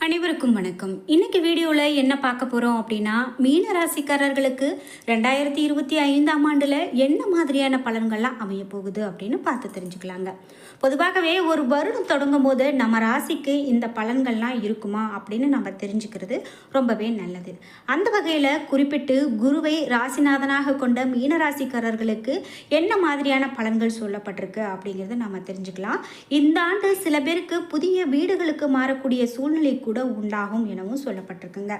அனைவருக்கும் வணக்கம். இன்னைக்கு வீடியோவில் என்ன பார்க்க போகிறோம் அப்படின்னா, மீன ராசிக்காரர்களுக்கு 2025ஆம் ஆண்டில் என்ன மாதிரியான பலன்கள்லாம் அமைய போகுது அப்படின்னு பார்த்து தெரிஞ்சுக்கலாங்க. பொதுவாகவே ஒரு வருடம் தொடங்கும் போது நம்ம ராசிக்கு இந்த பலன்கள்லாம் இருக்குமா அப்படின்னு நம்ம தெரிஞ்சுக்கிறது ரொம்பவே நல்லது. அந்த வகையில் குறிப்பிட்டு குருவை ராசிநாதனாக கொண்ட மீன ராசிக்காரர்களுக்கு என்ன மாதிரியான பலன்கள் சொல்லப்பட்டிருக்கு அப்படிங்கிறத நம்ம தெரிஞ்சுக்கலாம். இந்த ஆண்டு சில பேருக்கு புதிய வீடுகளுக்கு மாறக்கூடிய சூழ்நிலை கூட உண்டாகும் எனவும் சொல்லப்பட்டிருக்குங்க.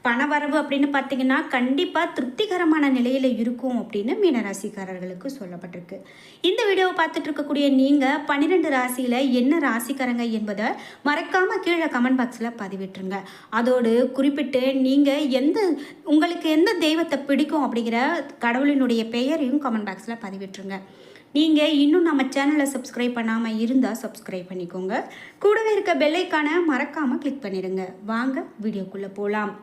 பணவரவு அப்படின்னு பார்த்தீங்கன்னா கண்டிப்பாக திருப்திகரமான நிலையில் இருக்கும் அப்படின்னு மீனராசிக்காரர்களுக்கு சொல்லப்பட்டிருக்கு. இந்த வீடியோவை பார்த்துட்டு இருக்கக்கூடிய நீங்கள் 12 ராசியில் என்ன ராசிக்காரங்க என்பதை மறக்காமல் கீழே கமெண்ட் பாக்ஸில் பதிவிட்டுருங்க. அதோடு குறிப்பிட்டு நீங்கள் உங்களுக்கு எந்த தெய்வத்தை பிடிக்கும் அப்படிங்கிற கடவுளினுடைய பெயரையும் கமெண்ட் பாக்ஸில் பதிவிட்டுருங்க. நீங்கள் இன்னும் நம்ம சேனலை சப்ஸ்கிரைப் பண்ணாமல் இருந்தால் சப்ஸ்கிரைப் பண்ணிக்கோங்க. கூடவே இருக்க பெல் ஐக்கானை மறக்காமல் கிளிக் பண்ணிடுங்க. வாங்க வீடியோக்குள்ளே போகலாம்.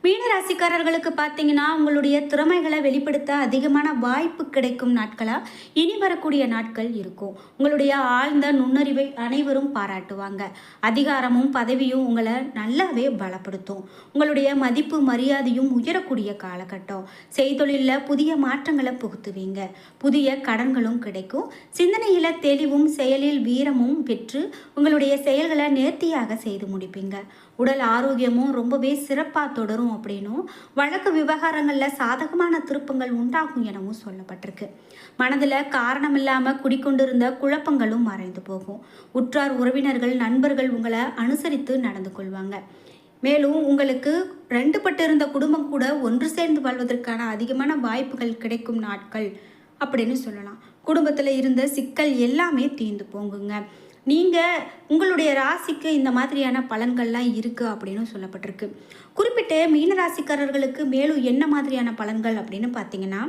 மீனராசிக்காரர்களுக்கு பார்த்தீங்கன்னா உங்களுடைய திறமைகளை வெளிப்படுத்த அதிகமான வாய்ப்பு கிடைக்கும் நாட்களாக இனி வரக்கூடிய நாட்கள் இருக்கும். உங்களுடைய ஆழ்ந்த நுண்ணறிவை அனைவரும் பாராட்டுவாங்க. அதிகாரமும் பதவியும் உங்களை நல்லாவே பலப்படுத்தும். உங்களுடைய மதிப்பு மரியாதையும் உயரக்கூடிய காலகட்டம். செய்தொழிலில் புதிய மாற்றங்களை புகுத்துவீங்க. புதிய கடன்களும் கிடைக்கும். சிந்தனையில் தெளிவும் செயலில் வீரமும் பெற்று உங்களுடைய செயல்களை நேர்த்தியாக செய்து முடிப்பீங்க. உடல் ஆரோக்கியமும் ரொம்பவே சிறப்பாக தொடரும் அப்படின்னும் வழக்கு விவகாரங்களில் சாதகமான திருப்பங்கள் உண்டாகும் எனவும் சொல்லப்பட்டிருக்கு. மனதில் காரணம் இல்லாமல் குடிக்கொண்டிருந்த குழப்பங்களும் மறைந்து போகும். உற்றார் உறவினர்கள் நண்பர்கள் உங்களை அனுசரித்து நடந்து கொள்வாங்க. மேலும் உங்களுக்கு ரெண்டுபட்டு இருந்த குடும்பம் கூட ஒன்று சேர்ந்து வாழ்வதற்கான அதிகமான வாய்ப்புகள் கிடைக்கும் நாட்கள் அப்படின்னு சொல்லலாம். குடும்பத்தில் இருந்த சிக்கல் எல்லாமே தீர்ந்து போங்குங்க. நீங்கள் உங்களுடைய ராசிக்கு இந்த மாதிரியான பலன்கள்லாம் இருக்குது அப்படின்னு சொல்லப்பட்டிருக்கு. குறிப்பிட்டு மீனராசிக்காரர்களுக்கு மேலும் என்ன மாதிரியான பலன்கள் அப்படின்னு பார்த்தீங்கன்னா,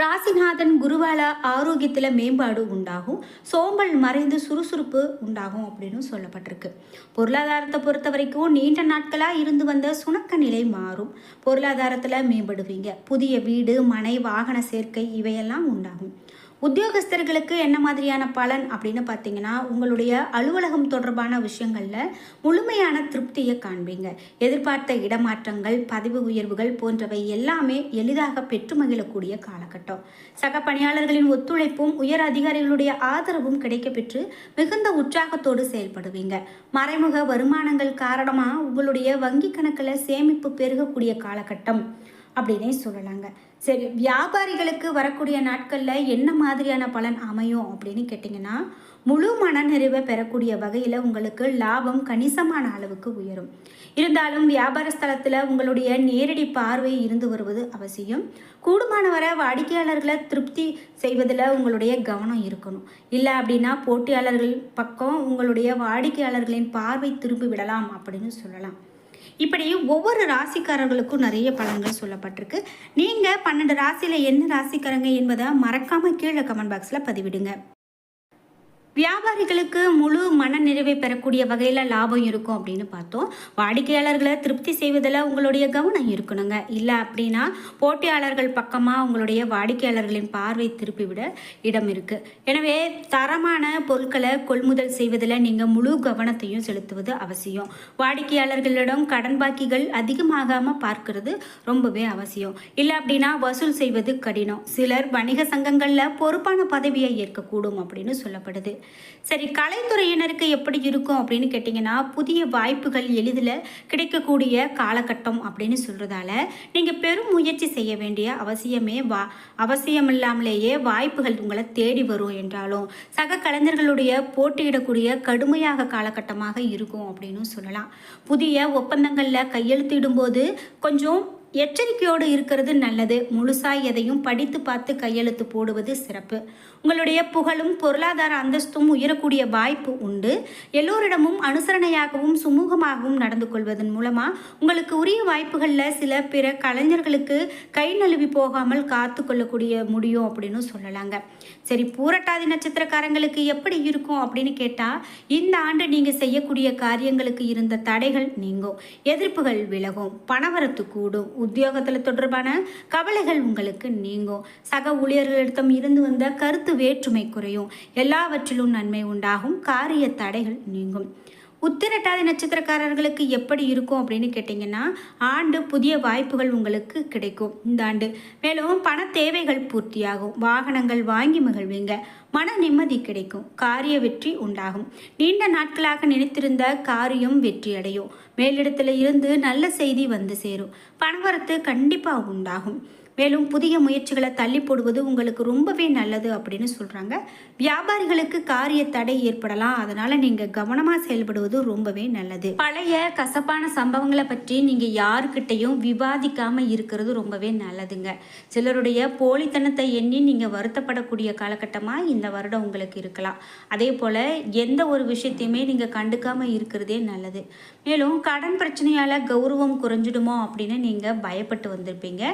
ராசிநாதன் குருவால ஆரோக்கியத்தில் மேம்பாடு உண்டாகும். சோம்பல் மறைந்து சுறுசுறுப்பு உண்டாகும் அப்படின்னு சொல்லப்பட்டிருக்கு. பொருளாதாரத்தை பொறுத்த வரைக்கும் நீண்ட நாட்களாக இருந்து வந்த சுணக்க நிலை மாறும். பொருளாதாரத்தில் மேம்படுவீங்க. புதிய வீடு மனை வாகன சேர்க்கை இவையெல்லாம் உண்டாகும். உத்தியோகஸ்தர்களுக்கு என்ன மாதிரியான பலன் அப்படின்னு பார்த்தீங்கன்னா, உங்களுடைய அலுவலகம் தொடர்பான விஷயங்களில் முழுமையான திருப்தியை காண்பீங்க. எதிர்பார்த்த இடமாற்றங்கள் பதவி உயர்வுகள் போன்றவை எல்லாமே எளிதாக பெற்று மகிழக்கூடிய காலகட்டம். சக பணியாளர்களின் ஒத்துழைப்பும் உயர் அதிகாரிகளுடைய ஆதரவும் கிடைக்கப்பெற்று மிகுந்த உற்சாகத்தோடு செயல்படுவீங்க. மறைமுக வருமானங்கள் காரணமாக உங்களுடைய வங்கி கணக்கில் சேமிப்பு பெருகக்கூடிய காலகட்டம் அப்படின்னே சொல்லலாங்க. சரி, வியாபாரிகளுக்கு வரக்கூடிய நாட்களில் என்ன மாதிரியான பலன் அமையும் அப்படின்னு கேட்டிங்கன்னா, முழு மனநிறைவை பெறக்கூடிய வகையில் உங்களுக்கு லாபம் கணிசமான அளவுக்கு உயரும். இருந்தாலும் வியாபார ஸ்தலத்தில் உங்களுடைய நேரடி பார்வை இருந்து வருவது அவசியம். கூடுமானவரை வாடிக்கையாளர்களை திருப்தி செய்வதில் உங்களுடைய கவனம் இருக்கணும். இல்லை அப்படின்னா போட்டியாளர்கள் பக்கம் உங்களுடைய வாடிக்கையாளர்களின் பார்வை திரும்பி விடலாம் அப்படின்னு சொல்லலாம். இப்படி ஒவ்வொரு ராசிக்காரர்களுக்கும் நிறைய பலன்கள் சொல்லப்பட்டிருக்கு. நீங்கள் 12 ராசியில் என்ன ராசிக்காரங்க என்பதை மறக்காமல் கீழே கமெண்ட் பாக்ஸில் பதிவிடுங்க. வியாபாரிகளுக்கு முழு மன நிறைவை பெறக்கூடிய வகையில் லாபம் இருக்கும் அப்படின்னு பார்த்தோம். வாடிக்கையாளர்களை திருப்தி செய்வதில் உங்களுடைய கவனம் இருக்கணுங்க. இல்லை அப்படின்னா போட்டியாளர்கள் பக்கமாக உங்களுடைய வாடிக்கையாளர்களின் பார்வை திருப்பிவிட இடம் இருக்குது. எனவே தரமான பொருட்களை கொள்முதல் செய்வதில் நீங்கள் முழு கவனத்தையும் செலுத்துவது அவசியம். வாடிக்கையாளர்களிடம் கடன் பாக்கிகள் அதிகமாகாமல் பார்க்கறது ரொம்பவே அவசியம். இல்லை அப்படின்னா வசூல் செய்வது கடினம். சிலர் வணிக சங்கங்களில் பொறுப்பான பதவியை ஏற்கக்கூடும் அப்படின்னு சொல்லப்படுது. சரி, கலைத்துறையினருக்கு எப்படி இருக்கும் அப்படின்னு கேட்டிங்கன்னா, புதிய வாய்ப்புகள் எளிதில் கிடைக்கக்கூடிய காலகட்டம் அப்படின்னு சொல்கிறதால நீங்கள் பெரும் முயற்சி செய்ய வேண்டிய அவசியமில்லாமலேயே வாய்ப்புகள் உங்களை தேடி வரும். என்றாலும் சக கலைஞர்களுடைய போட்டியிடக்கூடிய கடுமையாக காலகட்டமாக இருக்கும் அப்படின்னு சொல்லலாம். புதிய ஒப்பந்தங்களில் கையெழுத்திடும்போது கொஞ்சம் எச்சரிக்கையோடு இருக்கிறது நல்லது. முழுசாக எதையும் படித்து பார்த்து கையெழுத்து போடுவது சிறப்பு. உங்களுடைய புகழும் பொருளாதார அந்தஸ்தும் உயரக்கூடிய வாய்ப்பு உண்டு. எல்லோரிடமும் அனுசரணையாகவும் சுமூகமாகவும் நடந்து கொள்வதன் மூலமாக உங்களுக்கு உரிய வாய்ப்புகளில் சில பிற கலைஞர்களுக்கு கை நழுவி போகாமல் காத்து கொள்ளக்கூடிய முடியும் அப்படின்னு சொல்லலாங்க. சரி, பூரட்டாதி நட்சத்திரக்காரங்களுக்கு எப்படி இருக்கும் அப்படின்னு கேட்டால், இந்த ஆண்டு நீங்கள் செய்யக்கூடிய காரியங்களுக்கு இருந்த தடைகள் நீங்கும். எதிர்ப்புகள் விலகும். பணவரத்து கூடும். உத்தியோகத்தில் தொடர்பான கவலைகள் உங்களுக்கு நீங்கும். சக ஊழியர்களிடம் இருந்து வந்த கருத்து வேற்றுமை குறையும். எல்லாவற்றிலும் நன்மை உண்டாகும். காரிய தடைகள் நீங்கும். உத்திரட்டாதி நட்சத்திரக்காரர்களுக்கு எப்படி இருக்கும் அப்படின்னு கேட்டிங்கன்னா, ஆண்டு புதிய வாய்ப்புகள் உங்களுக்கு கிடைக்கும் இந்த ஆண்டு. மேலும் பண தேவைகள் பூர்த்தியாகும், வாகனங்கள் வாங்கி மகிழ்வீங்க, மன நிம்மதி கிடைக்கும், காரிய வெற்றி உண்டாகும். நீண்ட நாட்களாக நினைத்திருந்த காரியம் வெற்றி அடையும். மேலிடத்துல இருந்து நல்ல செய்தி வந்து சேரும். பணவரத்து கண்டிப்பாக உண்டாகும். மேலும் புதிய முயற்சிகளை தள்ளி போடுவது உங்களுக்கு ரொம்பவே நல்லது அப்படின்னு சொல்கிறாங்க. வியாபாரிகளுக்கு காரிய தடை ஏற்படலாம், அதனால் நீங்கள் கவனமாக செயல்படுவது ரொம்பவே நல்லது. பழைய கசப்பான சம்பவங்களை பற்றி நீங்கள் யாருக்கிட்டையும் விவாதிக்காமல் இருக்கிறது ரொம்பவே நல்லதுங்க. சிலருடைய போலித்தனத்தை எண்ணி நீங்கள் வருத்தப்படக்கூடிய காலகட்டமாக இந்த வருடம் உங்களுக்கு இருக்கலாம். அதே போல் எந்த ஒரு விஷயத்தையுமே நீங்கள் கண்டுக்காமல் இருக்கிறதே நல்லது. மேலும் கடன் பிரச்சனையால் கௌரவம் குறைஞ்சிடுமோ அப்படின்னு நீங்கள் பயப்பட்டு வந்திருப்பீங்க.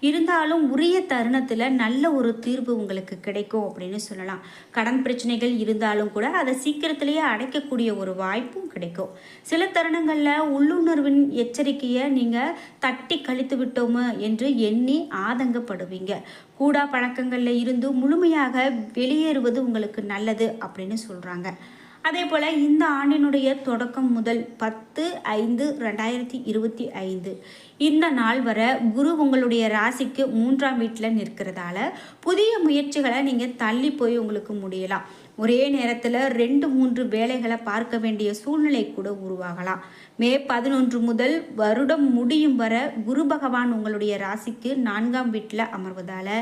இருந்தாலும் உரிய தருணத்தில் நல்ல ஒரு தீர்வு உங்களுக்கு கிடைக்கும் அப்படின்னு சொல்லலாம். கடன் பிரச்சனைகள் இருந்தாலும் கூட அதை சீக்கிரத்திலேயே அடைக்கக்கூடிய ஒரு வாய்ப்பும் கிடைக்கும். சில தருணங்களில் உள்ளுணர்வின் எச்சரிக்கையை நீங்கள் தட்டி கழித்து விட்டோமோ என்று எண்ணி ஆதங்கப்படுவீங்க. கூடா பழக்கங்களில் இருந்து முழுமையாக வெளியேறுவது உங்களுக்கு நல்லது அப்படின்னு சொல்கிறாங்க. அதே போல் இந்த ஆண்டினுடைய தொடக்கம் முதல் 10/5/2025 இந்த நாள் வர குரு உங்களுடைய ராசிக்கு 3ஆம் வீட்டில் நிற்கிறதால புதிய முயற்சிகளை நீங்கள் தள்ளி போய் உங்களுக்கு முடியலாம். ஒரே நேரத்தில் 2-3 வேலைகளை பார்க்க வேண்டிய சூழ்நிலை கூட உருவாகலாம். மே 11 முதல் வருடம் முடியும் வர குரு பகவான் உங்களுடைய ராசிக்கு 4ஆம் வீட்டில் அமர்வதால்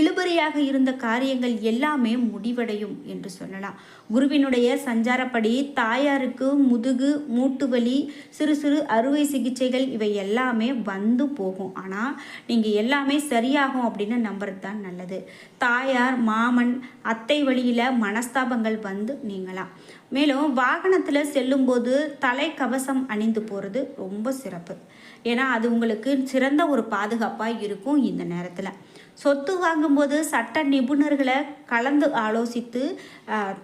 இழுபறியாக இருந்த காரியங்கள் எல்லாமே முடிவடையும் என்று சொல்லலாம். குருவினுடைய சஞ்சாரப்படி தாயாருக்கு முதுகு மூட்டு வலி, சிறு சிறு அறுவை சிகிச்சைகள் இவை எல்லாமே வந்து போகும். ஆனால் நீங்கள் எல்லாமே சரியாகும் அப்படின்னு நம்புறது தான் நல்லது. தாயார், மாமன், அத்தை வழியில் மனஸ்தாபங்கள் வந்து நீங்களாம். மேலும் வாகனத்தில் செல்லும்போது தலைக்கவசம் அணிந்து போகிறது ரொம்ப சிறப்பு. ஏன்னா அது உங்களுக்கு சிறந்த ஒரு பாதுகாப்பாக இருக்கும். இந்த நேரத்தில் சொத்து வாங்கும்போது சட்ட நிபுணர்களை கலந்து ஆலோசித்து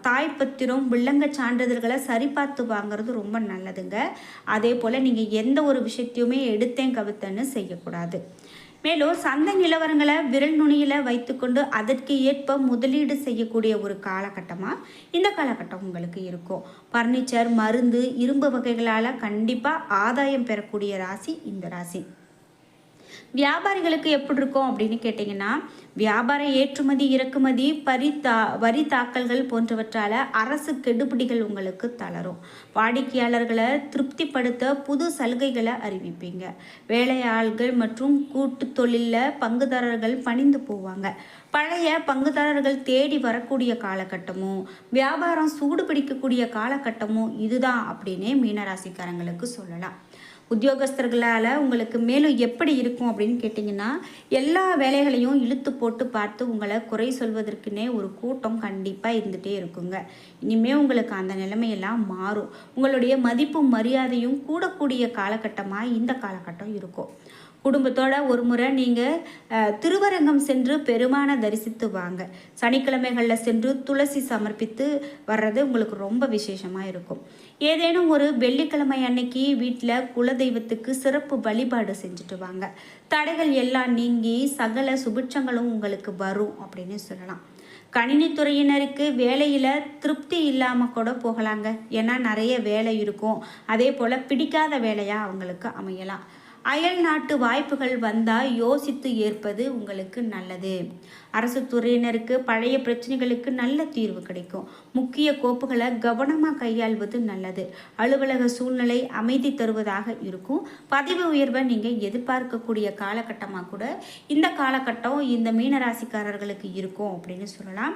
தாய்ப்பத்திரம், வில்லங்க சான்றிதழ்களை சரிபார்த்து வாங்குறது ரொம்ப நல்லதுங்க. அதே போல் நீங்கள் எந்த ஒரு விஷயத்தையுமே எடுத்தேன் கவித்தன்னு செய்யக்கூடாது. மேலும் சந்தை நிலவரங்களை விரல் நுனியில் வைத்துக்கொண்டு அதற்கு ஏற்ப முதலீடு செய்யக்கூடிய ஒரு காலகட்டமாக இந்த காலகட்டம் உங்களுக்கு இருக்கும். பர்னிச்சர், மருந்து, இரும்பு வகைகளால் கண்டிப்பாக ஆதாயம் பெறக்கூடிய ராசி இந்த ராசி. வியாபாரிகளுக்கு எப்படி இருக்கும் அப்படின்னு கேட்டிங்கன்னா, வியாபார ஏற்றுமதி, இறக்குமதி, வரி தாக்கல்கள் போன்றவற்றால் அரசு கெடுபிடிகள் உங்களுக்கு தளரும். வாடிக்கையாளர்களை திருப்திப்படுத்த புது சலுகைகளை அறிவிப்பீங்க. வேலையாள்கள் மற்றும் கூட்டு தொழிலில் பங்குதாரர்கள் பணிந்து போவாங்க. பழைய பங்குதாரர்கள் தேடி வரக்கூடிய காலகட்டமும் வியாபாரம் சூடு பிடிக்கக்கூடிய காலகட்டமும் இதுதான் அப்படின்னே மீனராசிக்காரங்களுக்கு சொல்லலாம். உத்தியோகஸ்தர்களால் உங்களுக்கு மேலும் எப்படி இருக்கும் அப்படின்னு கேட்டிங்கன்னா, எல்லா வேலைகளையும் இழுத்து போட்டு பார்த்து உங்களை குறை சொல்வதற்குன்னே ஒரு கூட்டம் கண்டிப்பாக இருந்துகிட்டே இருக்குங்க. இனிமேல் உங்களுக்கு அந்த நிலைமையெல்லாம் மாறும். உங்களுடைய மதிப்பும் மரியாதையும் கூடக்கூடிய காலகட்டமாக இந்த காலகட்டம் இருக்கும். குடும்பத்தோட ஒரு முறை நீங்கள் திருவரங்கம் சென்று பெருமானை தரிசித்து வாங்க. சனிக்கிழமைகளில் சென்று துளசி சமர்ப்பித்து வர்றது உங்களுக்கு ரொம்ப விசேஷமாக இருக்கும். ஏதேனும் ஒரு வெள்ளிக்கிழமை அன்னைக்கு வீட்டில் குலதெய்வத்துக்கு சிறப்பு வழிபாடு செஞ்சுட்டு வாங்க. தடைகள் எல்லாம் நீங்கி சகல சுபிட்சங்களும் உங்களுக்கு வரும் அப்படின்னு சொல்லலாம். கணினித்துறையினருக்கு வேலையில் திருப்தி இல்லாமல் கூட போகலாங்க. ஏன்னா நிறைய வேலை இருக்கும். அதே போல் பிடிக்காத வேலையாக அவங்களுக்கு அமையலாம். அயல் நாட்டு வாய்ப்புகள் வந்தால் யோசித்து ஏற்பது உங்களுக்கு நல்லது. அரசு துறையினருக்கு பழைய பிரச்சனைகளுக்கு நல்ல தீர்வு கிடைக்கும். முக்கிய கோப்புகளை கவனமாக கையாள்வது நல்லது. அலுவலக சூழ்நிலை அமைதி தருவதாக இருக்கும். பதவி உயர்வை நீங்கள் எதிர்பார்க்கக்கூடிய காலகட்டமாக கூட இந்த காலகட்டம் இந்த மீனராசிக்காரர்களுக்கு இருக்கும் அப்படின்னு சொல்லலாம்.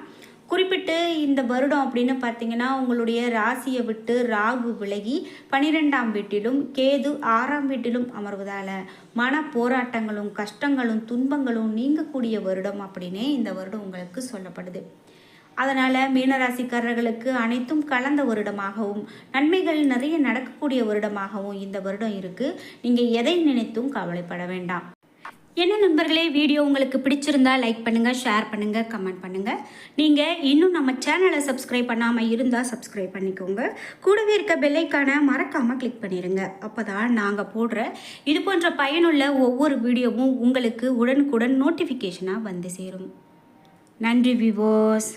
குறிப்பிட்டு இந்த வருடம் அப்படின்னு பார்த்தீங்கன்னா, உங்களுடைய ராசியை விட்டு ராகு விலகி 12ஆம் வீட்டிலும் கேது 6ஆம் வீட்டிலும் அமர்வதால் மன போராட்டங்களும் கஷ்டங்களும் துன்பங்களும் நீங்கக்கூடிய வருடம் அப்படின்னே இந்த வருடம் உங்களுக்கு சொல்லப்படுது. அதனால் மீனராசிக்காரர்களுக்கு அனைத்தும் கலந்த வருடமாகவும் நன்மைகள் நிறைய நடக்கக்கூடிய வருடமாகவும் இந்த வருடம் இருக்குது. நீங்கள் எதை நினைத்தும் கவலைப்பட வேண்டாம். என்ன நண்பர்களே, வீடியோ உங்களுக்கு பிடிச்சிருந்தா லைக் பண்ணுங்கள், ஷேர் பண்ணுங்கள், கமெண்ட் பண்ணுங்கள். நீங்கள் இன்னும் நம்ம சேனலை சப்ஸ்கிரைப் பண்ணாமல் இருந்தால் சப்ஸ்கிரைப் பண்ணிக்கோங்க. கூடவே இருக்க பெல்லைக்கான மறக்காமல் கிளிக் பண்ணிடுங்க. அப்போ தான் நாங்கள் போடுற இது போன்ற பயனுள்ள ஒவ்வொரு வீடியோவும் உங்களுக்கு உடனுக்குடன் நோட்டிஃபிகேஷனாக வந்து சேரும். நன்றி வியூவர்ஸ்.